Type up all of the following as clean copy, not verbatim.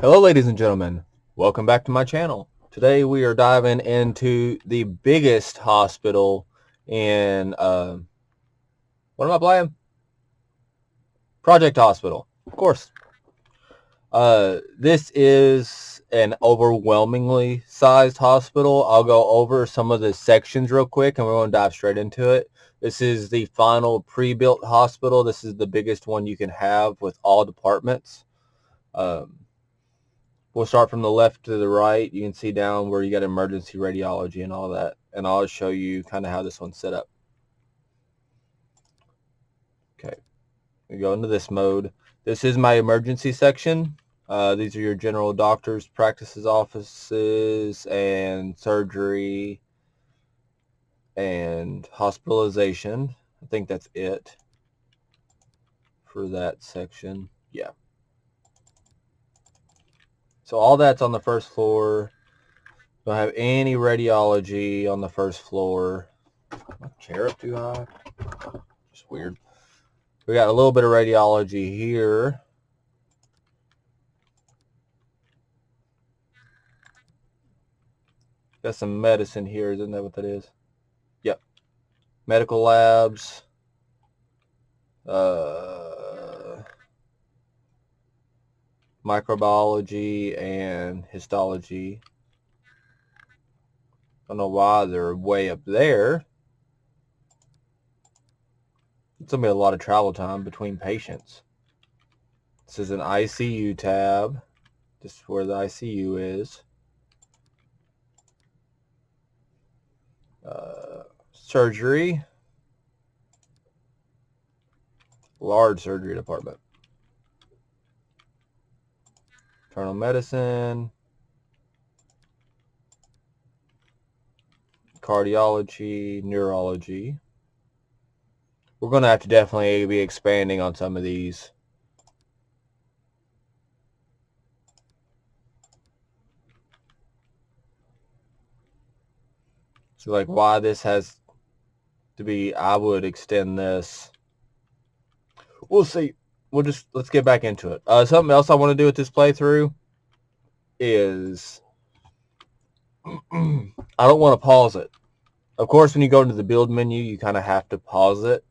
Hello ladies and gentlemen, welcome back to my channel. Today we are diving into the biggest hospital in, what am I playing? Project Hospital, of course. This is an overwhelmingly sized hospital. I'll go over some of the sections real quick and we're going to dive straight into it. This is the final pre-built hospital. This is the biggest one you can have with all departments. We'll start from the left to the right. You can see down where you got emergency radiology and all that. And I'll show you kind of how this one's set up. Okay, we go into this mode. This is my emergency section. These are your general doctors, practices, offices, and surgery and hospitalization. I think that's it for that section. Yeah. So all that's on the first floor. Don't have any radiology on the first floor. My chair up too high? Just weird. We got a little bit of radiology here. Got some medicine here. Isn't that what that is? Yep. Medical labs. Microbiology and histology. Don't know why they're way up there. It's going to be a lot of travel time between patients. This is an ICU tab. This is where the ICU is. Surgery. Large surgery department. Internal medicine. Cardiology, neurology. We're going to have to definitely be expanding on some of these. So like why this has to be, I would extend this. We'll see. Let's get back into it. Something else I want to do with this playthrough is I don't want to pause it. Of course, when you go into the build menu, you kind of have to pause it.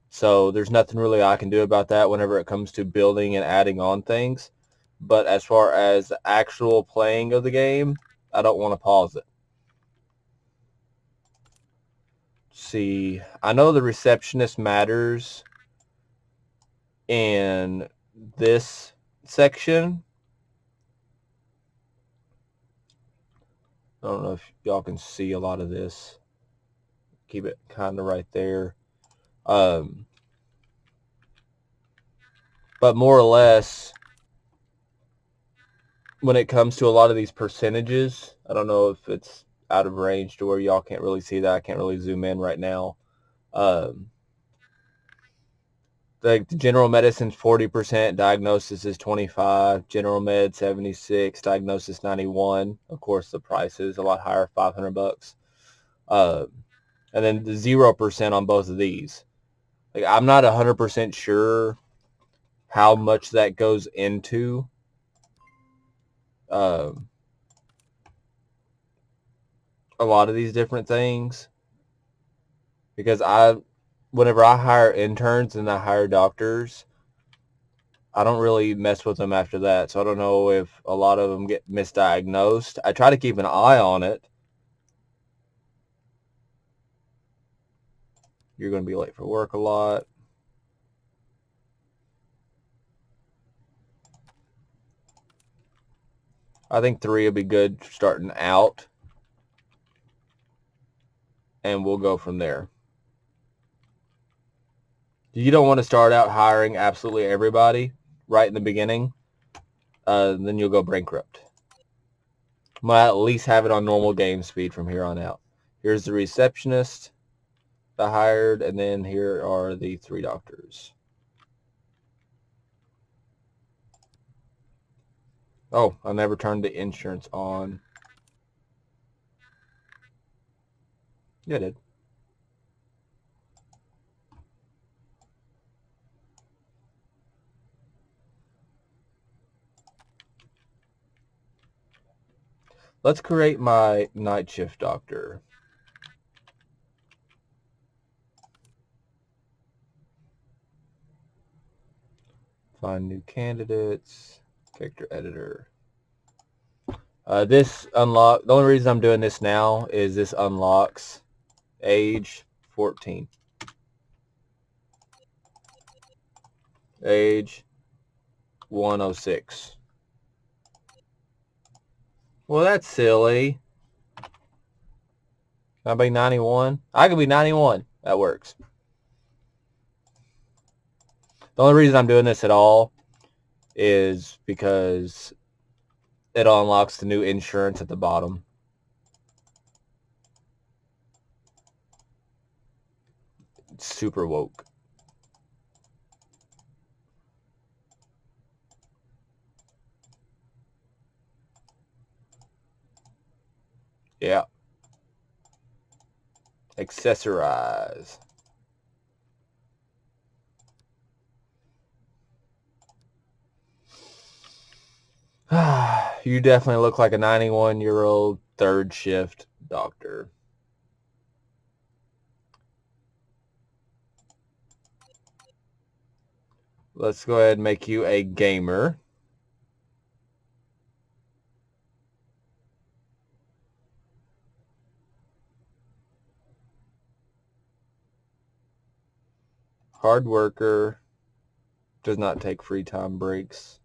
So there's nothing really I can do about that whenever it comes to building and adding on things. But as far as the actual playing of the game, I don't want to pause it. See, I know the receptionist matters in this section. I don't know if y'all can see a lot of this. Keep it kind of right there. But more or less, when it comes to a lot of these percentages, I don't know if it's out of range to where y'all can't really see that. I can't really zoom in right now. The general medicine 40%, diagnosis is 25, general med 76, diagnosis 91. Of course, the price is a lot higher, $500. And then the 0% on both of these. Like I'm not 100% sure how much that goes into a lot of these different things, because whenever I hire interns and I hire doctors, I don't really mess with them after that. So I don't know if a lot of them get misdiagnosed. I try to keep an eye on it. You're going to be late for work a lot. I think 3 will be good starting out. And we'll go from there. You don't want to start out hiring absolutely everybody right in the beginning. Then you'll go bankrupt. I'm going to at least have it on normal game speed from here on out. Here's the receptionist I hired, and then here are the 3 doctors. Oh, I never turned the insurance on. Yeah, I did. Let's create my night shift doctor. Find new candidates. Character editor. This unlock. The only reason I'm doing this now is this unlocks age 14. Age 106. Well, that's silly. Can I be 91? I can be 91. That works. The only reason I'm doing this at all is because it unlocks the new insurance at the bottom. It's super woke. Yeah. Accessorize. You definitely look like a 91-year-old third shift doctor. Let's go ahead and make you a gamer. Hard worker. Does not take free time breaks.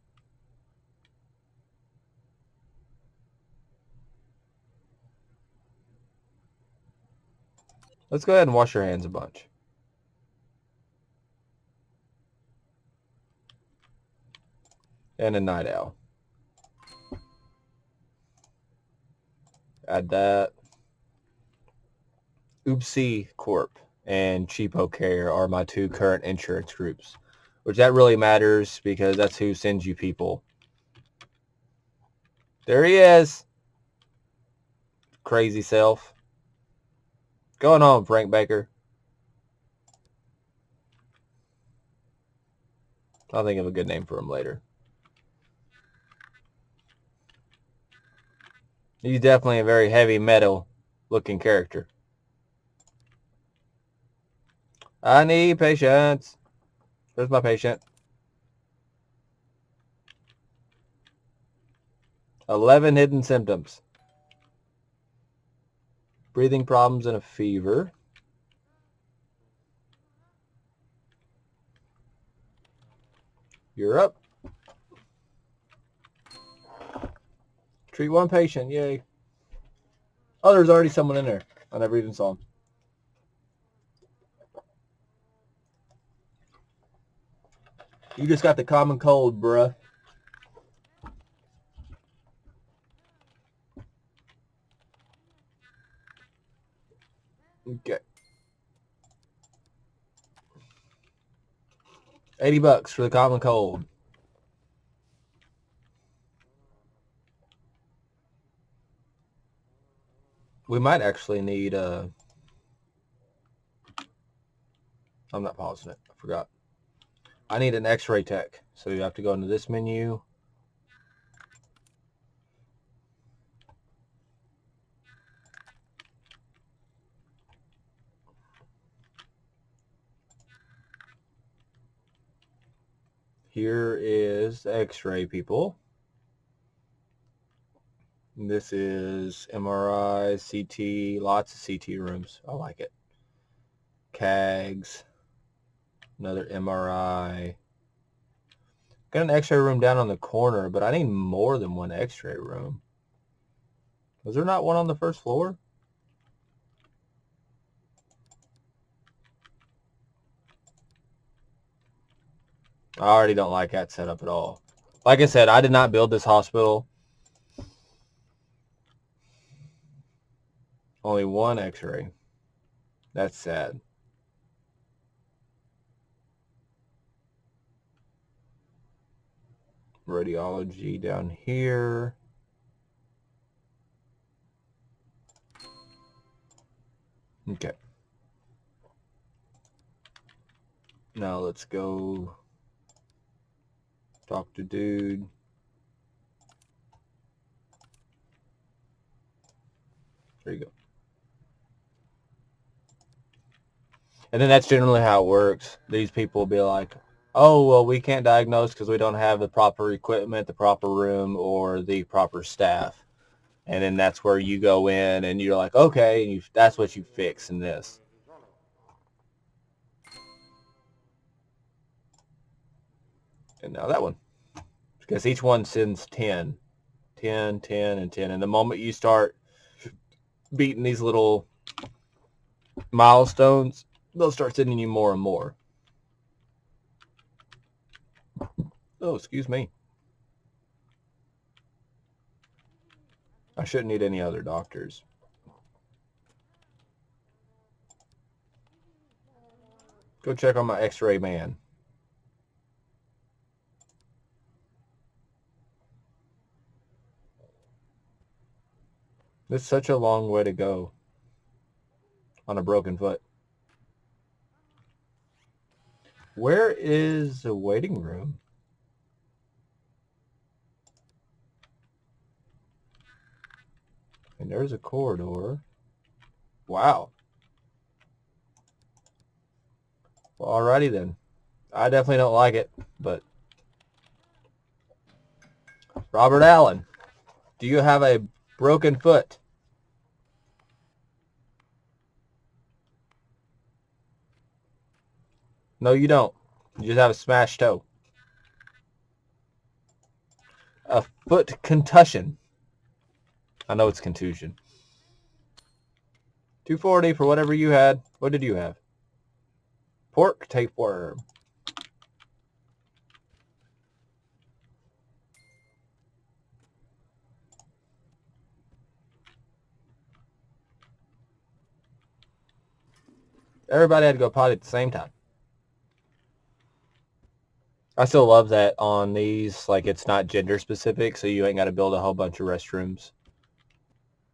Let's go ahead and wash your hands a bunch. And a night owl. Add that. Oopsie Corp and Cheapo Care are my two current insurance groups, which that really matters because that's who sends you people. There he is. Crazy self. Going on, Frank Baker. I'll think of a good name for him later. He's definitely a very heavy metal looking character. I need patience. Where's my patient? 11 hidden symptoms. Breathing problems and a fever. You're up. Treat one patient. Yay. Oh, there's already someone in there. I never even saw him. You just got the common cold, bruh. Okay. $80 for the common cold. We might actually need I'm not pausing it. I forgot. I need an x-ray tech. So you have to go into this menu. Here is the x-ray people. This is MRI, CT, lots of CT rooms. I like it. CAGs, another MRI. Got an x-ray room down on the corner, but I need more than one x-ray room. Was there not one on the first floor? I already don't like that setup at all. Like I said, I did not build this hospital. Only one x-ray. That's sad. Radiology down here. Okay. Now let's go. Dr. Dude. There you go. And then that's generally how it works. These people will be like, oh, well, we can't diagnose because we don't have the proper equipment, the proper room, or the proper staff. And then that's where you go in and you're like, okay, and that's what you fix in this. And now that one. Because each one sends 10. 10, 10, and 10. And the moment you start beating these little milestones, they'll start sending you more and more. Oh, excuse me. I shouldn't need any other doctors. Go check on my x-ray man. It's such a long way to go on a broken foot. Where is the waiting room? And there's a corridor. Wow. Well, alrighty then. I definitely don't like it, but Robert Allen, do you have a broken foot? No, you don't. You just have a smashed toe. A foot contusion. I know it's contusion. 240 for whatever you had. What did you have? Pork tapeworm. Everybody had to go potty at the same time. I still love that on these, like it's not gender specific, so you ain't got to build a whole bunch of restrooms.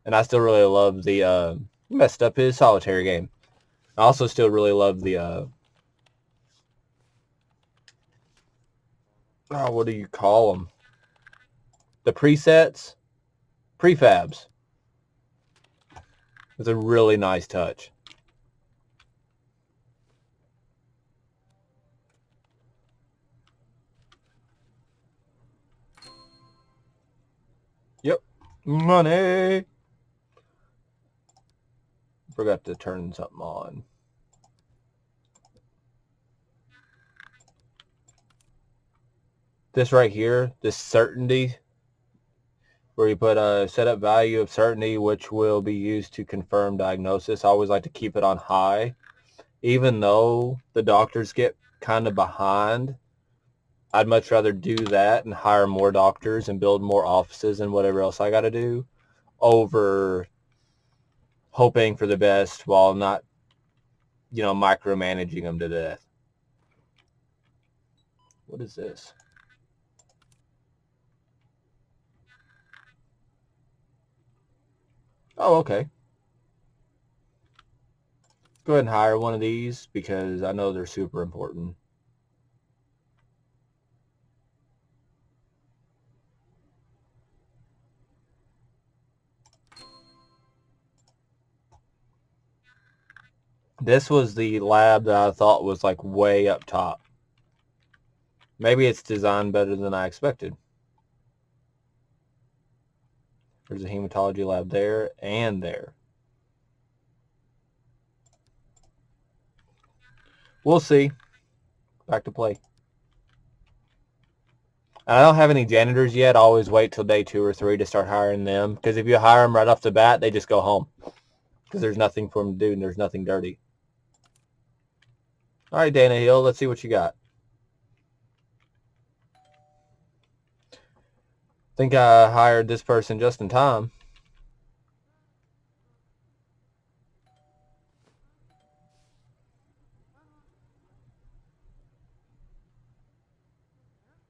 And I still really love the messed up his solitary game. I also still really love the what do you call them? The presets, prefabs. It's a really nice touch. Yep, money. Forgot to turn something on. This right here, this certainty, where you put a setup value of certainty, which will be used to confirm diagnosis. I always like to keep it on high. Even though the doctors get kind of behind, I'd much rather do that and hire more doctors and build more offices and whatever else I got to do over hoping for the best while not, micromanaging them to death. What is this? Oh, okay. Go ahead and hire one of these because I know they're super important. This was the lab that I thought was like way up top. Maybe it's designed better than I expected. There's a hematology lab there and there. We'll see. Back to play. And I don't have any janitors yet. I always wait till day 2 or 3 to start hiring them. Because if you hire them right off the bat, they just go home. Because there's nothing for them to do and there's nothing dirty. All right, Dana Hill, let's see what you got. Think I hired this person just in time.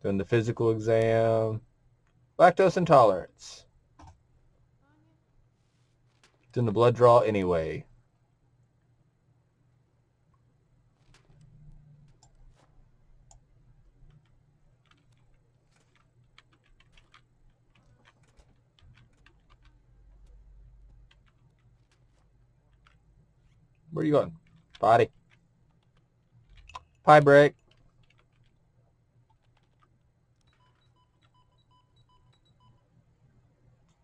Doing the physical exam. Lactose intolerance. Doing the blood draw anyway. Where are you going? Body. Pie break.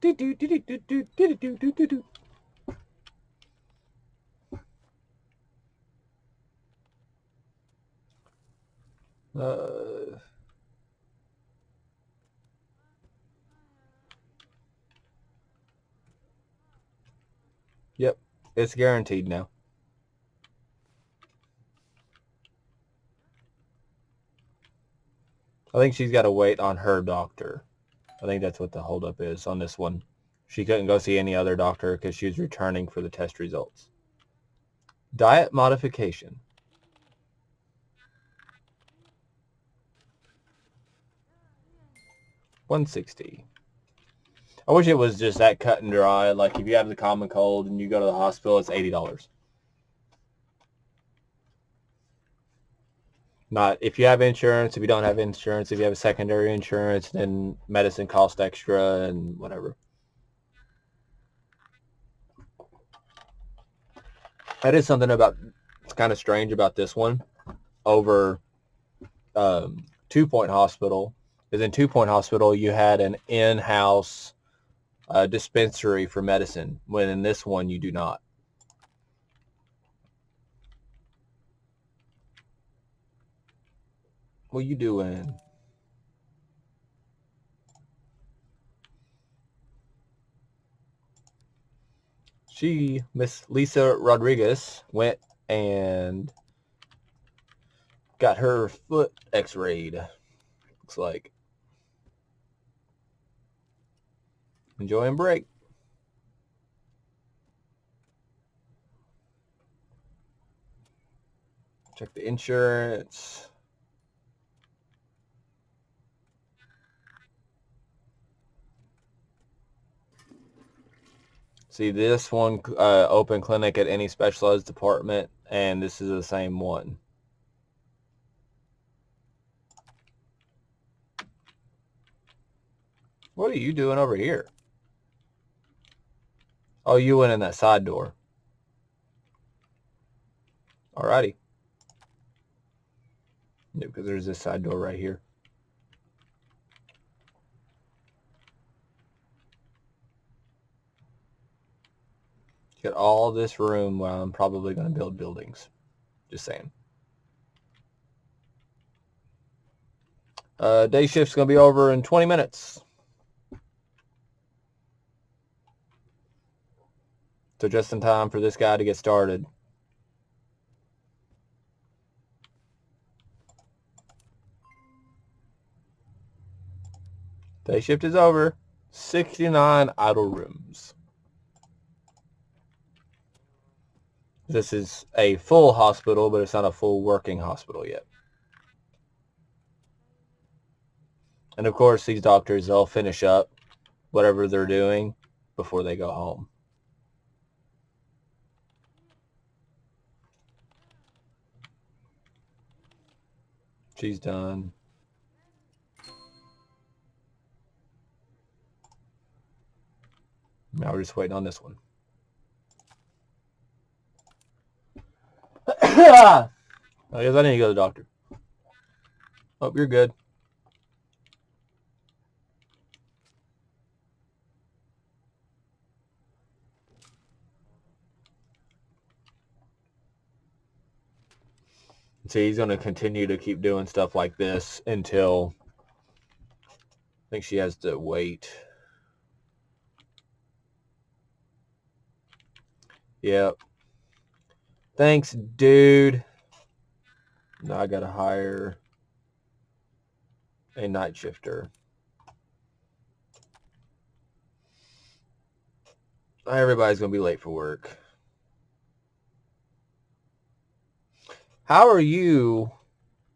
Do do do do do do do do do do do. Yep, it's guaranteed now. I think she's got to wait on her doctor. I think that's what the holdup is on this one. She couldn't go see any other doctor because she was returning for the test results. Diet modification. $160. I wish it was just that cut and dry. Like if you have the common cold and you go to the hospital, it's $80. Not if you have insurance. If you don't have insurance, if you have a secondary insurance, then medicine costs extra and whatever. That is something about, it's kind of strange about this one over 2 Point Hospital. Because in 2 Point Hospital, you had an in-house dispensary for medicine, when in this one, you do not. What are you doing? Miss Lisa Rodriguez, went and got her foot x-rayed. Looks like. Enjoying break. Check the insurance. See, this one, open clinic at any specialized department, and this is the same one. What are you doing over here? Oh, you went in that side door. Alrighty. Yeah, because there's this side door right here. Get all this room while I'm probably going to build buildings. Just saying. Day shift's going to be over in 20 minutes. So just in time for this guy to get started. Day shift is over. 69 idle rooms. This is a full hospital, but it's not a full working hospital yet. And of course, these doctors, they'll finish up whatever they're doing before they go home. She's done. Now we're just waiting on this one. I guess I need to go to the doctor. Oh, you're good. See, he's going to continue to keep doing stuff like this until I think she has to wait. Yep. Thanks, dude. Now I got to hire a night shifter. Everybody's going to be late for work. How are you?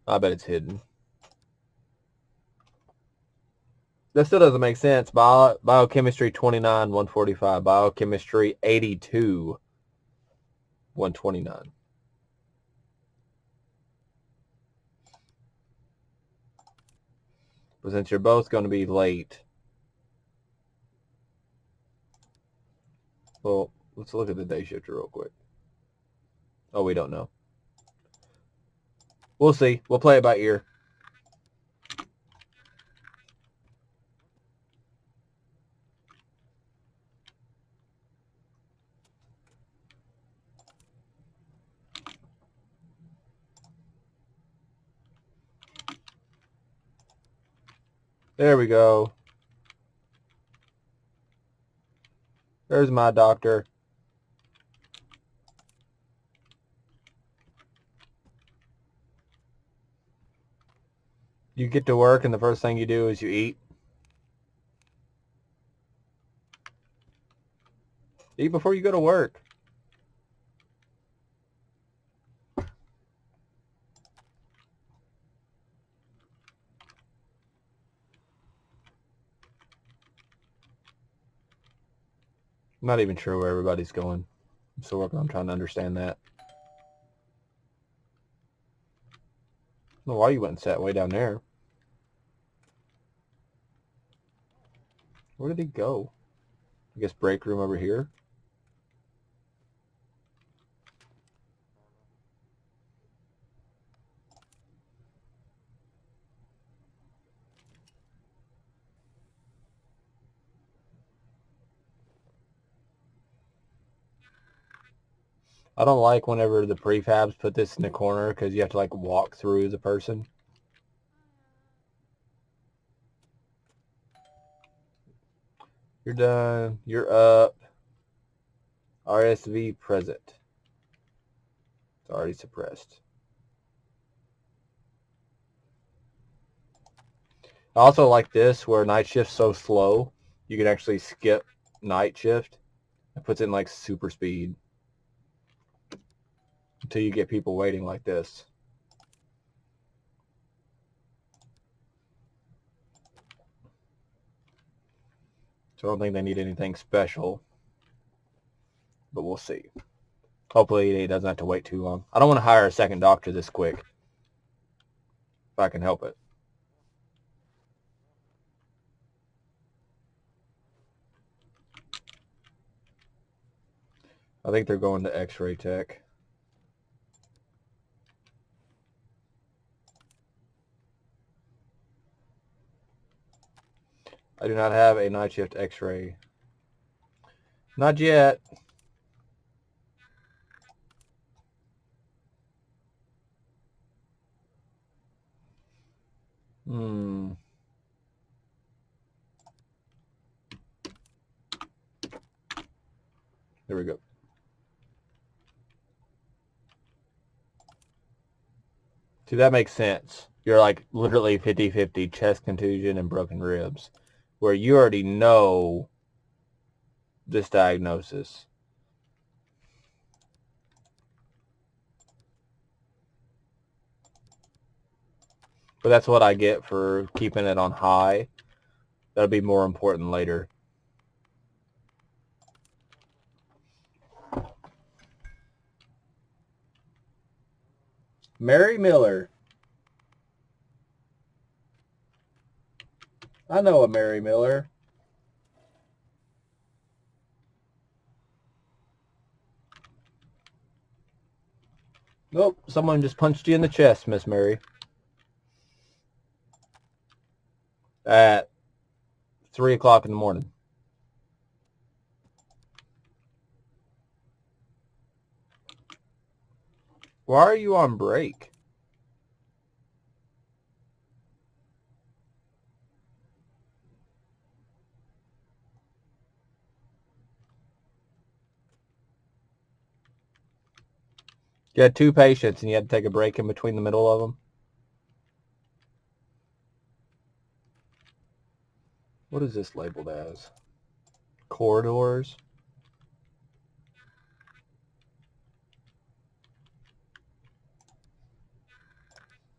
I bet it's hidden. That still doesn't make sense. Biochemistry 29, 145. Biochemistry 82, 129. But since you're both going to be late, well, let's look at the day shifter real quick. Oh, we don't know. We'll see. We'll play it by ear. There we go. There's my doctor. You get to work and the first thing you do is you eat. Eat before you go to work. I'm not even sure where everybody's going. I'm still working on trying to understand that. I don't know why you went and sat way down there. Where did he go? I guess break room over here. I don't like whenever the prefabs put this in the corner because you have to like walk through the person. You're done. You're up. RSV present. It's already suppressed. I also like this where night shift's so slow, you can actually skip night shift. It puts it in like super speed until you get people waiting like this. So I don't think they need anything special, but we'll see. Hopefully it doesn't have to wait too long. I don't want to hire a second doctor this quick if I can help it. I think they're going to X-ray tech. I do not have a night shift X-ray. Not yet. There we go. See, that makes sense. You're like literally 50-50 chest contusion and broken ribs, where you already know this diagnosis. But that's what I get for keeping it on high. That'll be more important later. Mary Miller. I know a Mary Miller. Nope, someone just punched you in the chest, Miss Mary. At 3 o'clock in the morning. Why are you on break? You had 2 patients and you had to take a break in between the middle of them? What is this labeled as? Corridors?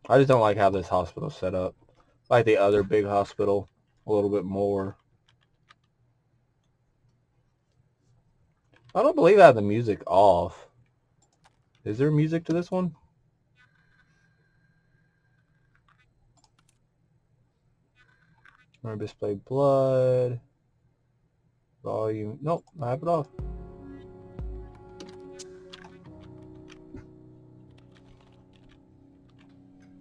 I just don't like how this hospital's set up. Like the other big hospital a little bit more. I don't believe I have the music off. Is there music to this one? Display blood. Volume. Nope, I have it off.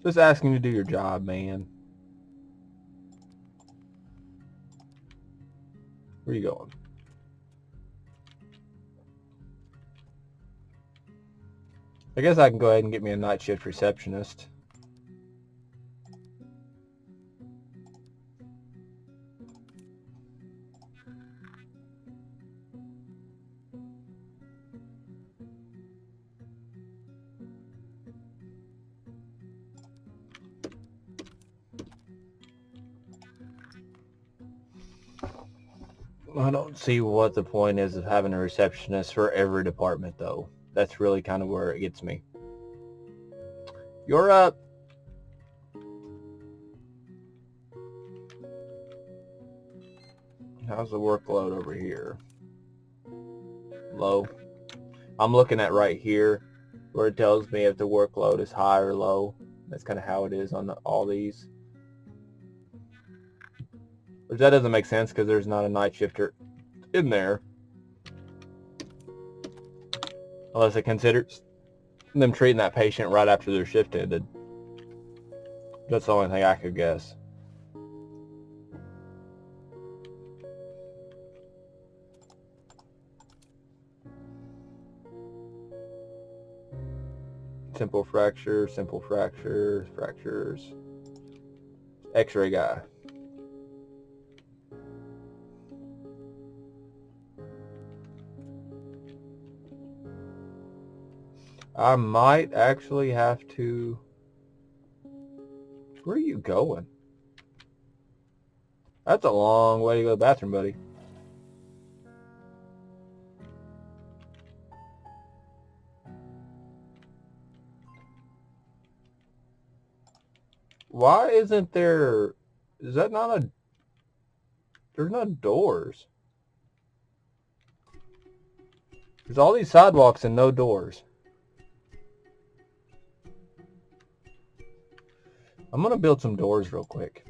Just asking you to do your job, man. Where you going? I guess I can go ahead and get me a night shift receptionist. I don't see what the point is of having a receptionist for every department, though. That's really kind of where it gets me. You're up. How's the workload over here? Low. I'm looking at right here where it tells me if the workload is high or low. That's kind of how it is on all these. Which that doesn't make sense because there's not a night shifter in there. Unless it considers them treating that patient right after their shift ended. That's the only thing I could guess. Simple fractures, fractures. X-ray guy. I might actually have to... Where are you going? That's a long way to go to the bathroom, buddy. Why isn't there... Is that not a... There's no doors. There's all these sidewalks and no doors. I'm going to build some doors real quick.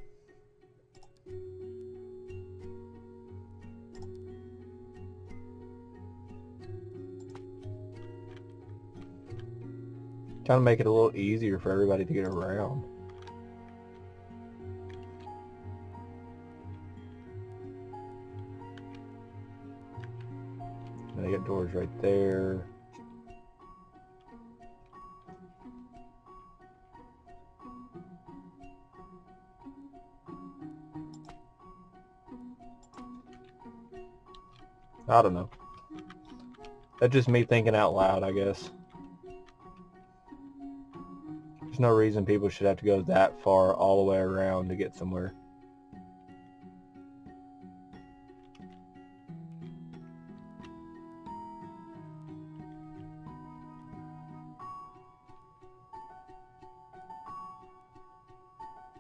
Kind of make it a little easier for everybody to get around. And I got doors right there. I don't know. That's just me thinking out loud, I guess. There's no reason people should have to go that far all the way around to get somewhere.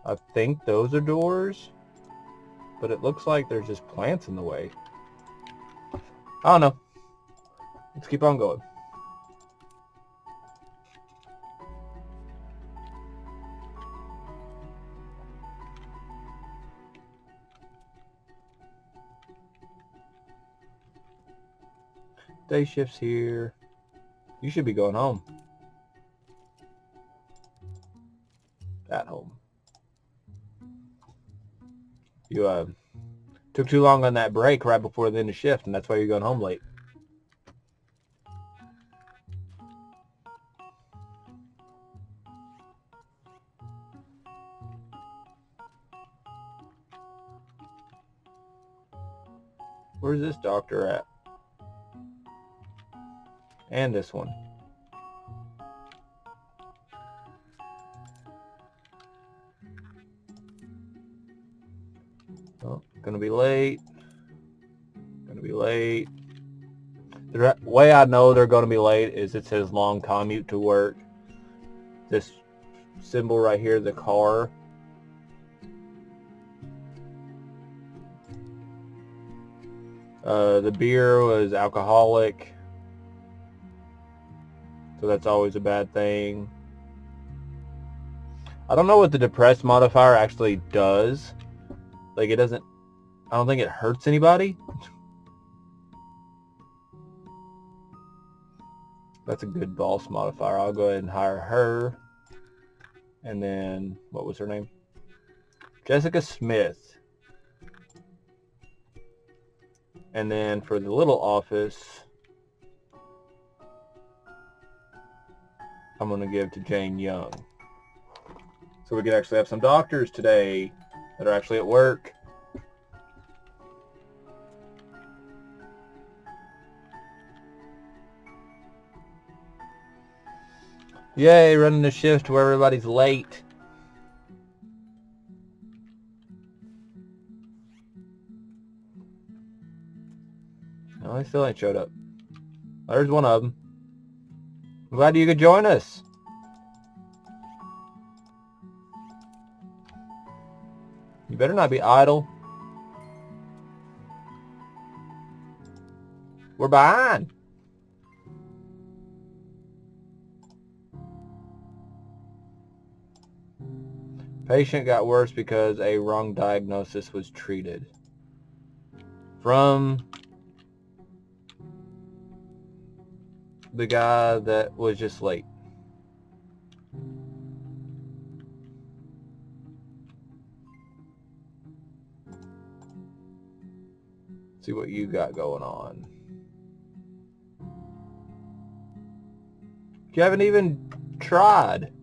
I think those are doors, but it looks like there's just plants in the way. I don't know. Let's keep on going. Day shift's here. You should be going home. At home. You took too long on that break right before the end of shift, and that's why you're going home late. Where's this doctor at? And this one. Oh, gonna be late. Gonna be late. The way I know they're gonna be late is it says long commute to work. This symbol right here, the car. The beer was alcoholic, so that's always a bad thing. I don't know what the depressed modifier actually does. Like, it doesn't... I don't think it hurts anybody. That's a good boss modifier. I'll go ahead and hire her. And then, what was her name? Jessica Smith. And then for the little office, I'm going to give to Jane Young. So we could actually have some doctors today that are actually at work. Yay, running a shift where everybody's late. No, they still ain't showed up. There's one of them. I'm glad you could join us. You better not be idle. We're behind. Patient got worse because a wrong diagnosis was treated. From the guy that was just late. See what you got going on. You haven't even tried.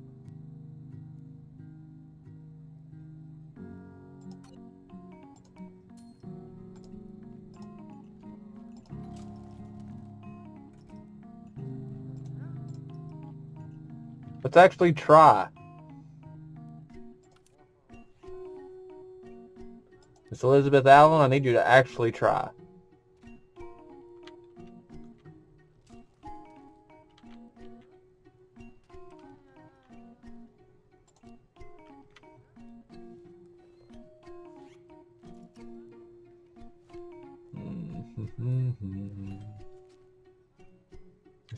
Let's actually try. Miss Elizabeth Allen, I need you to actually try.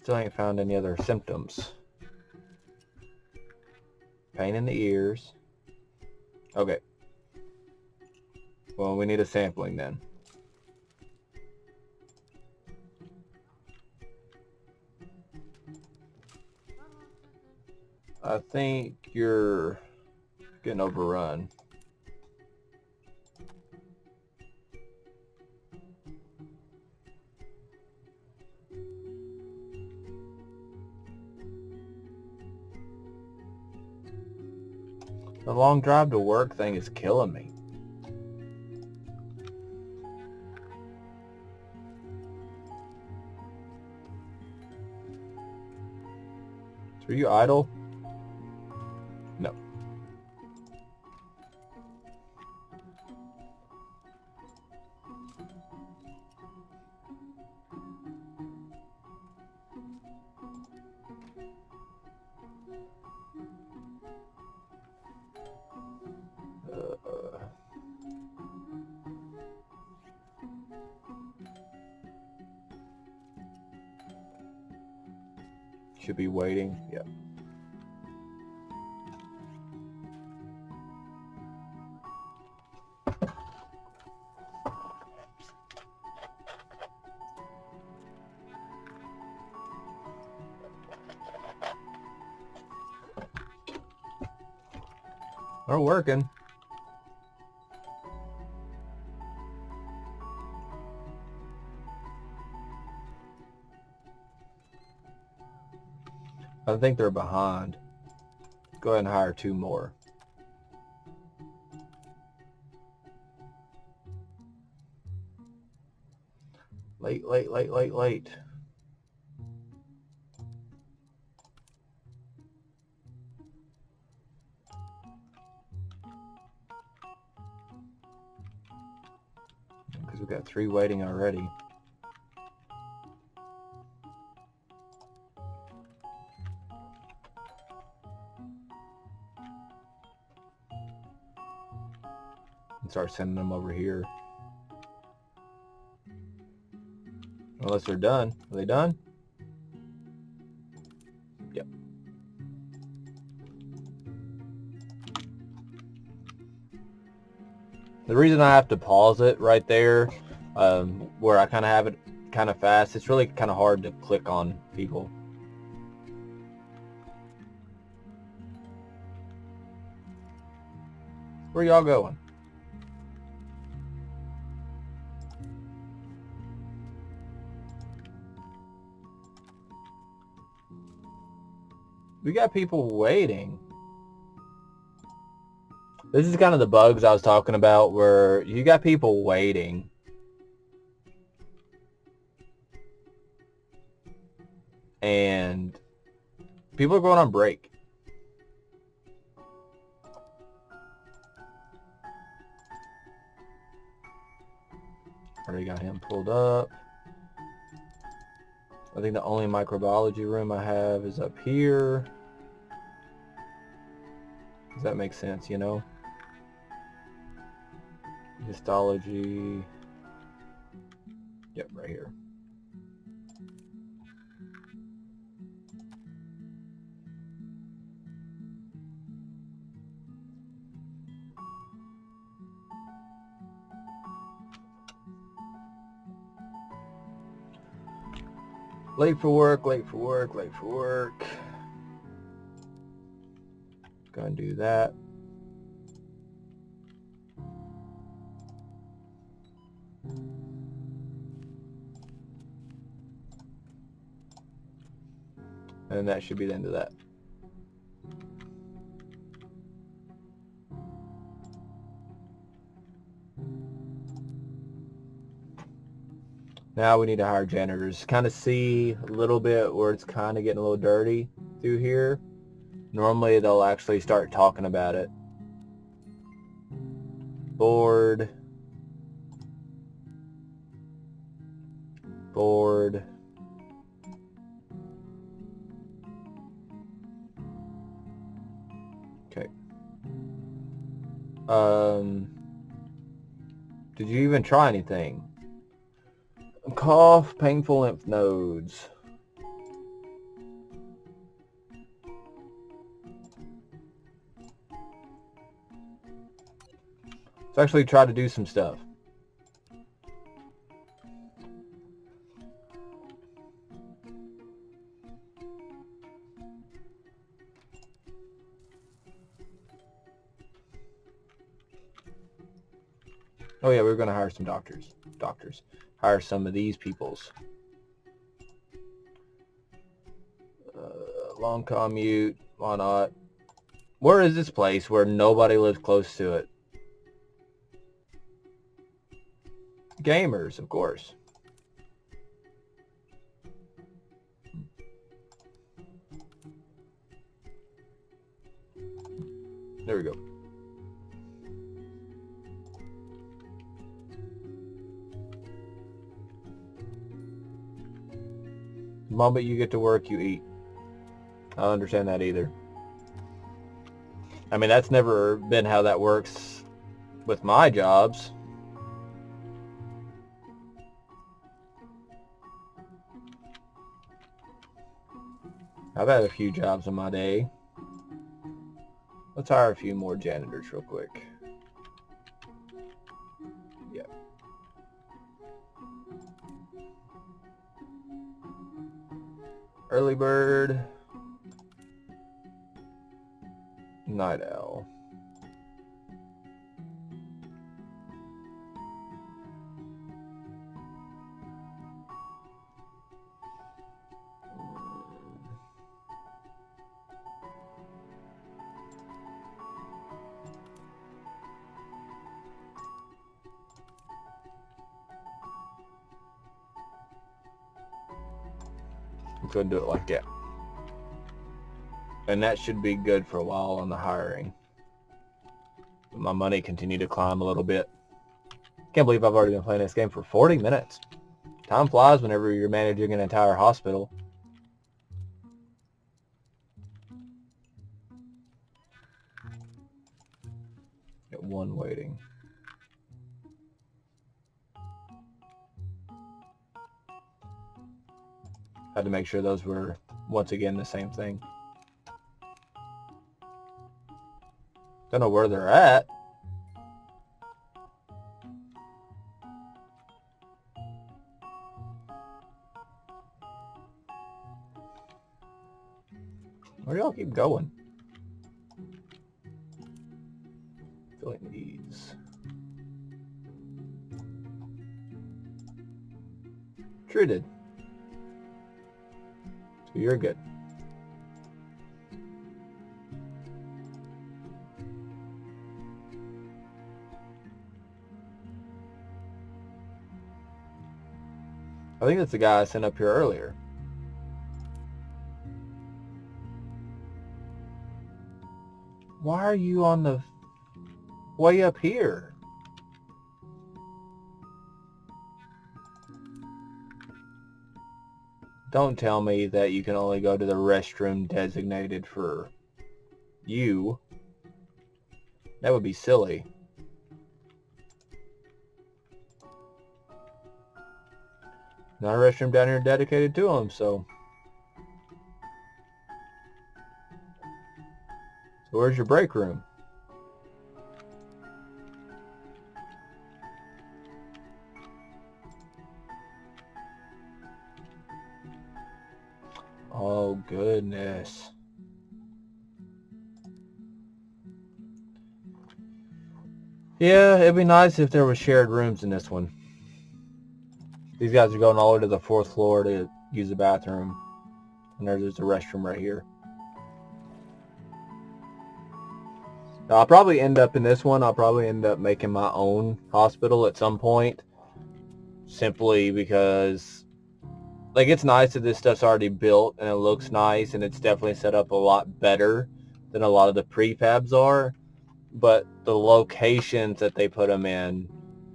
Still ain't found any other symptoms. Pain in the ears. Okay. Well, we need a sampling then. I think you're getting overrun. The long drive to work thing is killing me. So are you idle? No. Should be waiting. Yep. They're working. I think they're behind. Go ahead and hire 2 more. Late. Because we've got 3 waiting already. And start sending them over here. Unless they're done. Are they done? Yep. The reason I have to pause it right there, where I kind of have it kind of fast, it's really kind of hard to click on people. Where y'all going? We got people waiting. This is kind of the bugs I was talking about, where you got people waiting. And people are going on break. Already got him pulled up. I think the only microbiology room I have is up here. Does that make sense, you know? Histology. Yep, right here. Late for work, late for work, late for work. Go and do that. And that should be the end of that. Now we need to hire janitors. Kind of see a little bit where it's kind of getting a little dirty through here. Normally they'll actually start talking about it. Board. Board. Okay. Did you even try anything? Cough, painful lymph nodes. Let's actually try to do some stuff. Oh yeah, we're going to hire some doctors. Hire some of these peoples. Long commute. Why not? Where is this place where nobody lives close to it? Gamers, of course. There we go. The moment you get to work, you eat. I don't understand that either. I mean, that's never been how that works with my jobs. I've had a few jobs in my day. Let's hire a few more janitors real quick. Yep. Early bird. Night owl. I'm going to do it like that. And that should be good for a while on the hiring. My money continued to climb a little bit. Can't believe I've already been playing this game for 40 minutes. Time flies whenever you're managing an entire hospital. Got one waiting. Had to make sure those were, once again, the same thing. Don't know where they're at. Where do y'all keep going? I feel like Treated. So you're good. I think that's the guy I sent up here earlier. Why are you on the way up here? Don't tell me that you can only go to the restroom designated for you. That would be silly. Not a restroom down here dedicated to him, so where's your break room? Oh, goodness. Yeah, it'd be nice if there was shared rooms in this one. These guys are going all the way to the 4th floor to use the bathroom. And there's a restroom right here. Now, I'll probably end up in this one. I'll probably end up making my own hospital at some point. Simply because, like, it's nice that this stuff's already built and it looks nice and it's definitely set up a lot better than a lot of the prefabs are. But the locations that they put them in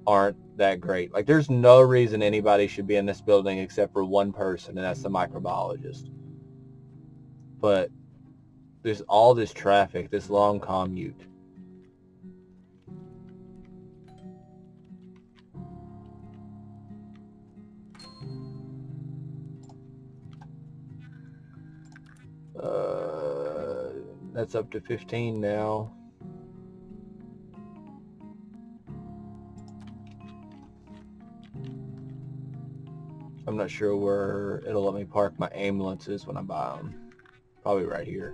aren't that great. Like, there's no reason anybody should be in this building except for one person, and that's the microbiologist. But there's all this traffic, this long commute. That's up to 15 now. I'm not sure where it'll let me park my ambulances when I buy them. Probably right here.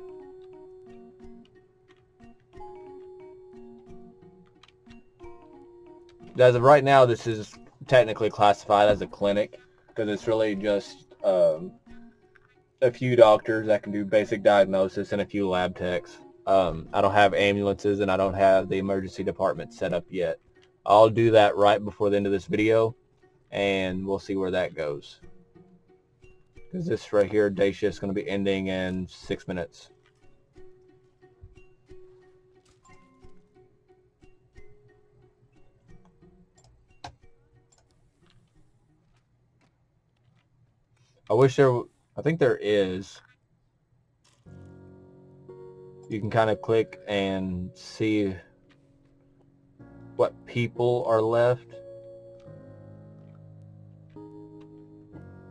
As of right now, this is technically classified as a clinic because it's really just a few doctors that can do basic diagnosis and a few lab techs. I don't have ambulances and I don't have the emergency department set up yet. I'll do that right before the end of this video and we'll see where that goes. Because this right here, day shift is going to be ending in 6 minutes. I think there is. You can kind of click and see what people are left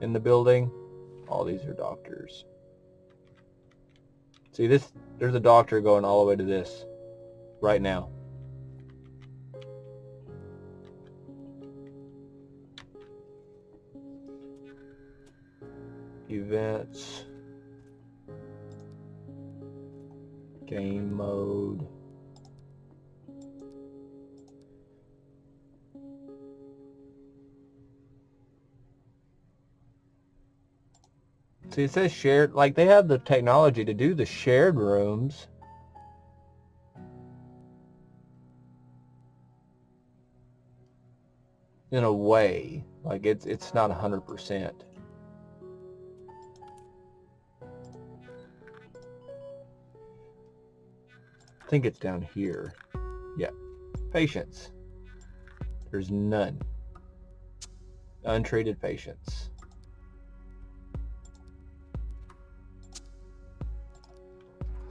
in the building. All these are doctors. See this, there's a doctor going all the way to this right now. Events. Game mode. See, it says shared, like they have the technology to do the shared rooms. In a way, like it's not 100%. I think it's down here. Yeah. Patients. There's none. Untreated patients.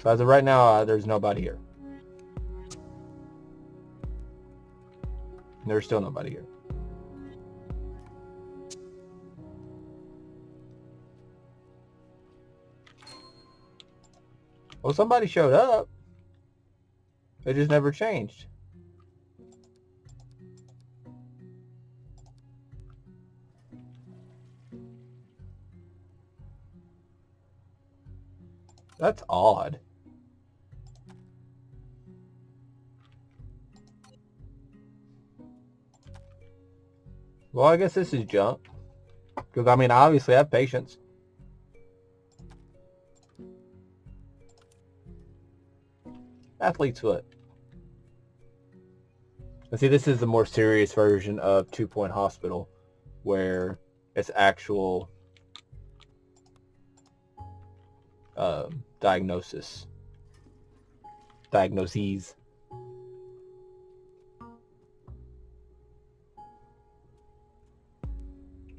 So as of right now, there's nobody here. There's still nobody here. Well, somebody showed up. It just never changed. That's odd. Well, I guess this is junk. Because, I mean, obviously I have patience. Athlete's foot. And see, this is the more serious version of 2-Point Hospital, where it's actual diagnoses.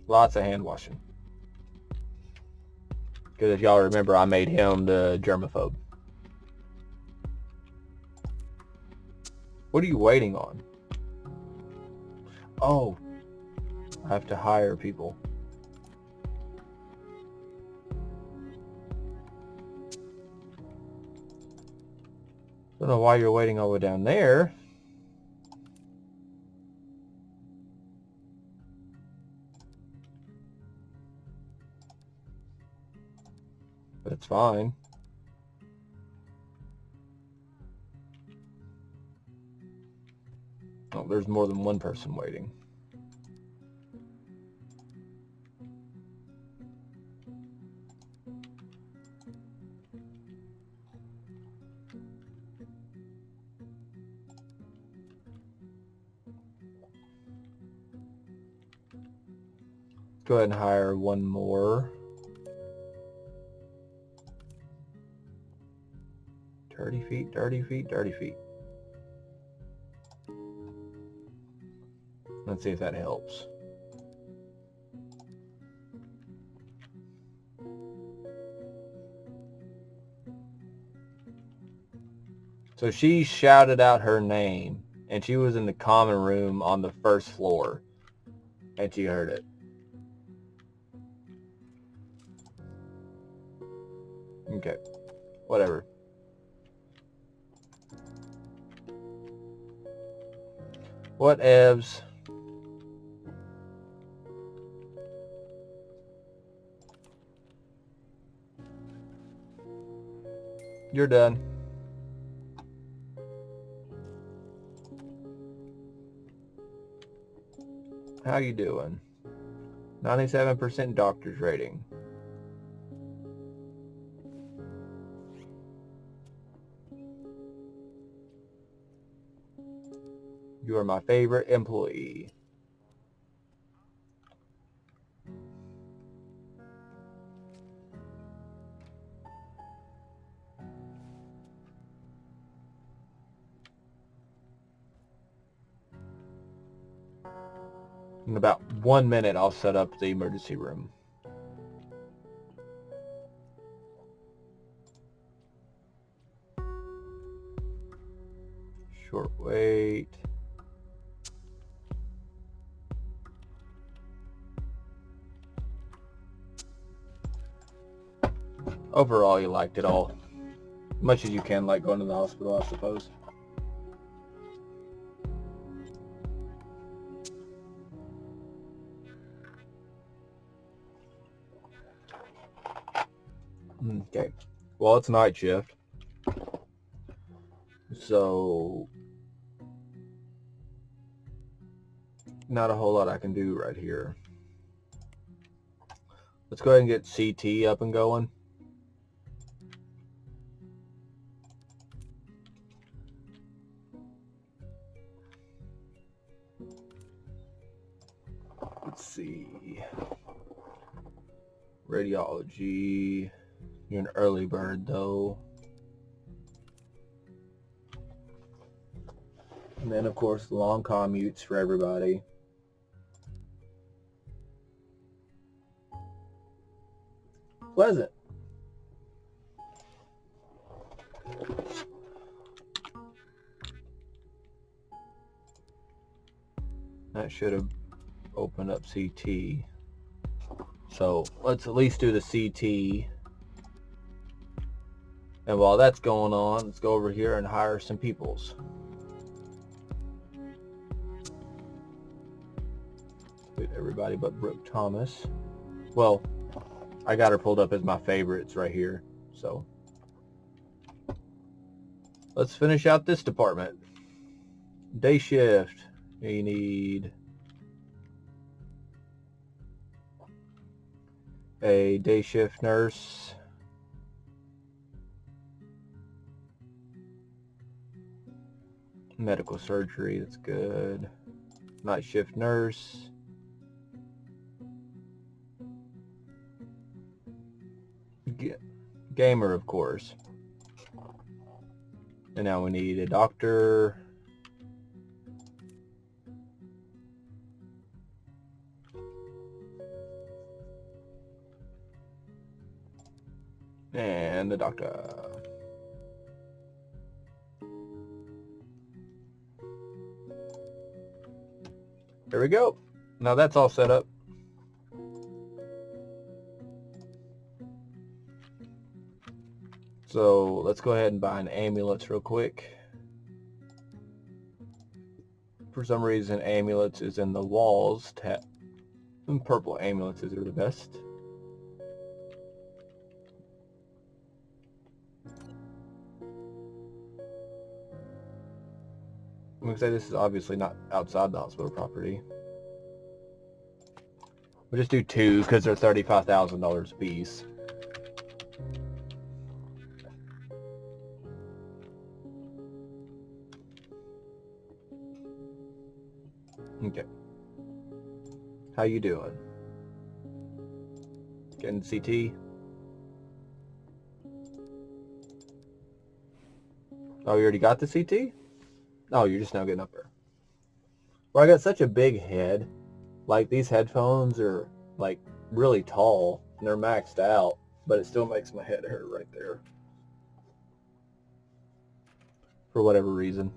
Lots of hand washing. Because if y'all remember, I made him the germaphobe. What are you waiting on? Oh, I have to hire people. Don't know why you're waiting over down there. But it's fine. Oh, there's more than one person waiting. Go ahead and hire one more. 30 feet, 30 feet, 30 feet. Let's see if that helps. So she shouted out her name, and she was in the common room on the first floor, and she heard it. Okay, whatever. Whatevs. You're done. How you doing? 97% doctor's rating. You are my favorite employee. In about 1 minute, I'll set up the emergency room. Short wait. Overall, you liked it all. Much as you can like going to the hospital, I suppose. Okay. Well, it's night shift. So, not a whole lot I can do right here. Let's go ahead and get CT up and going. Let's see. Radiology. You're an early bird, though. And then, of course, long commutes for everybody. Pleasant. That should have opened up CT. So let's at least do the CT. And while that's going on, let's go over here and hire some peoples. Everybody but Brooke Thomas. Well, I got her pulled up as my favorites right here. So let's finish out this department. Day shift. You need A day shift nurse. Medical surgery, that's good. Night shift nurse. Gamer, of course. And now we need a doctor. And the doctor. There we go. Now that's all set up. So let's go ahead and buy an ambulance real quick. For some reason, ambulance is in the walls tab. And purple ambulances are the best. I'm going to say this is obviously not outside the hospital property. We'll just do 2 because they're $35,000 a piece. Okay. How you doing? Getting CT? Oh, you already got the CT? Oh, you're just now getting up there. Well, I got such a big head. Like, these headphones are, like, really tall, and they're maxed out, but it still makes my head hurt right there. For whatever reason.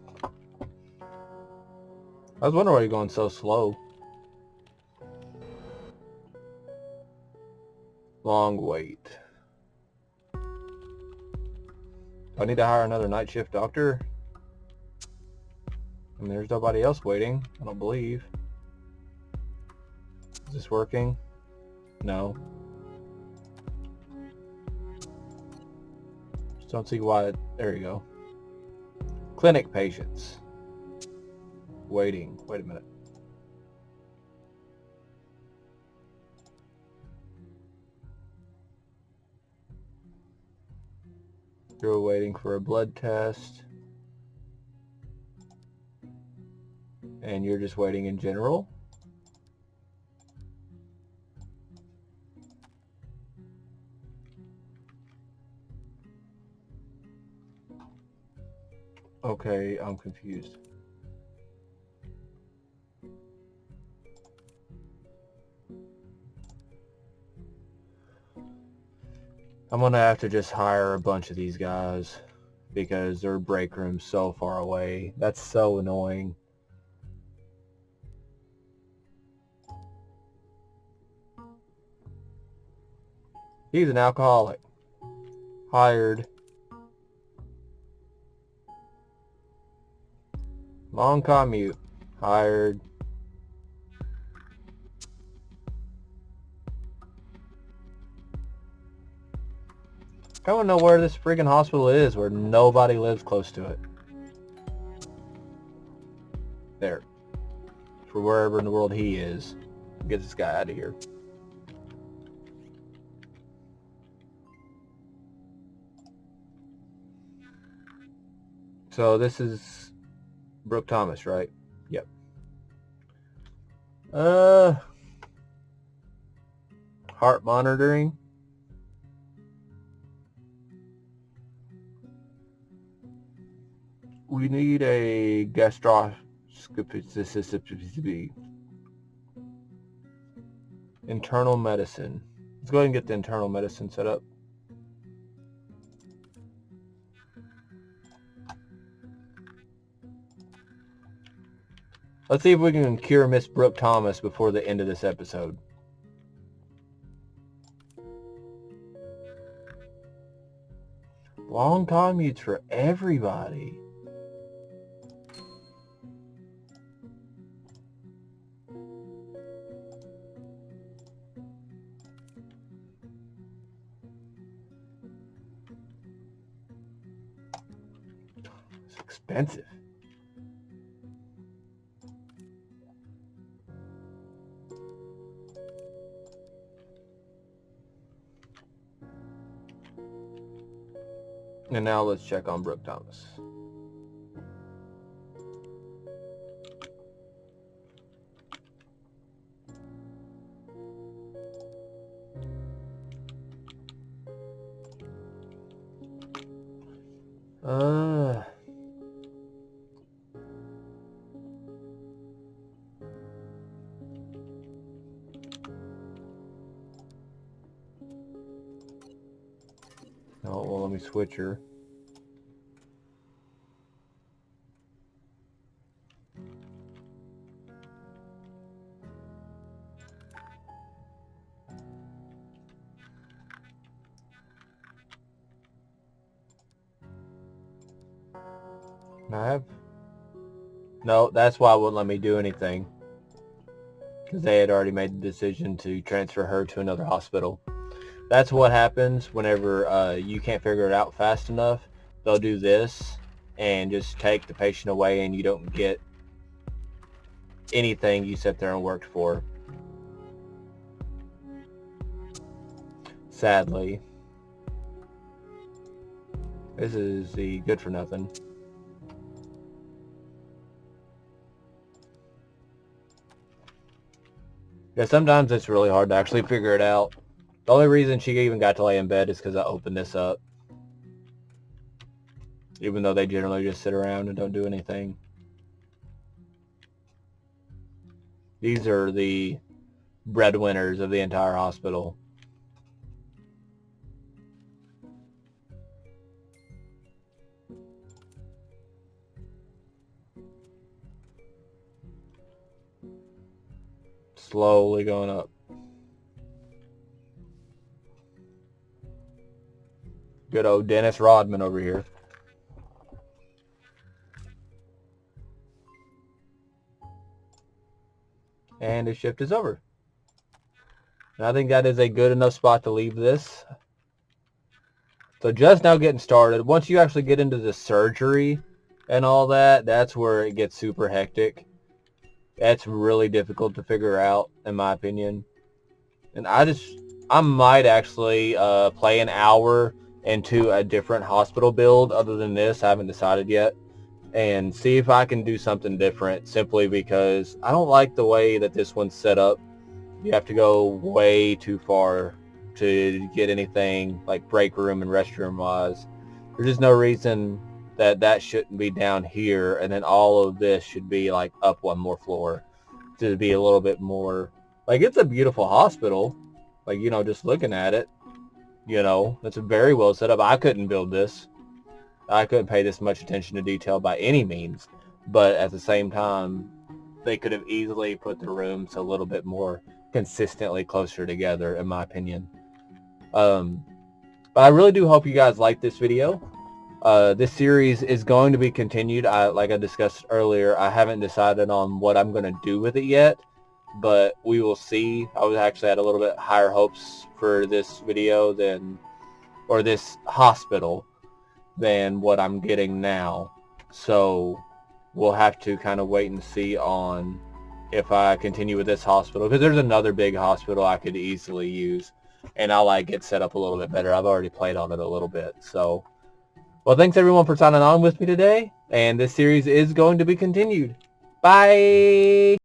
I was wondering why you're going so slow. Long wait. Do I need to hire another night shift doctor? I mean, there's nobody else waiting, I don't believe. Is this working? No. Just don't see why. There you go. Clinic patients. Waiting. Wait a minute. You're waiting for a blood test. And you're just waiting in general? Okay, I'm confused. I'm gonna have to just hire a bunch of these guys because their break room's so far away. That's so annoying. He's an alcoholic. Hired. Long commute. Hired. I want to know where this freaking hospital is where nobody lives close to it. There. For wherever in the world he is. Get this guy out of here. So this is Brooke Thomas, right? Yep. Heart monitoring. We need a gastroscopy. Internal medicine. Let's go ahead and get the internal medicine set up. Let's see if we can cure Miss Brooke Thomas before the end of this episode. Long commutes for everybody. It's expensive. And now let's check on Brooke Thomas. Oh, well, let me switch her. No, that's why it wouldn't let me do anything. Because they had already made the decision to transfer her to another hospital. That's what happens whenever you can't figure it out fast enough. They'll do this and just take the patient away and you don't get anything you sat there and worked for. Sadly. This is the good for nothing. Yeah, sometimes it's really hard to actually figure it out. The only reason she even got to lay in bed is because I opened this up. Even though they generally just sit around and don't do anything. These are the breadwinners of the entire hospital. Slowly going up. Good old Dennis Rodman over here. And his shift is over. And I think that is a good enough spot to leave this. So just now getting started. Once you actually get into the surgery and all that, that's where it gets super hectic. That's really difficult to figure out, in my opinion. And I might actually play an hour into a different hospital build other than this. I haven't decided yet. And see if I can do something different, simply because I don't like the way that this one's set up. You have to go way too far to get anything like break room and restroom wise. There's just no reason that shouldn't be down here, and then all of this should be like up one more floor to be a little bit more like, it's a beautiful hospital. Like, you know, just looking at it, you know, it's very well set up. I couldn't build this. I couldn't pay this much attention to detail by any means, but at the same time, they could have easily put the rooms a little bit more consistently closer together, in my opinion. But I really do hope you guys like this video. This series is going to be continued. Like I discussed earlier, I haven't decided on what I'm going to do with it yet, but we will see. I was actually had a little bit higher hopes for this video or this hospital than what I'm getting now. So we'll have to kind of wait and see on if I continue with this hospital, because there's another big hospital I could easily use, and I like it set up a little bit better. I've already played on it a little bit. So, well, thanks everyone for signing on with me today, and this series is going to be continued. Bye!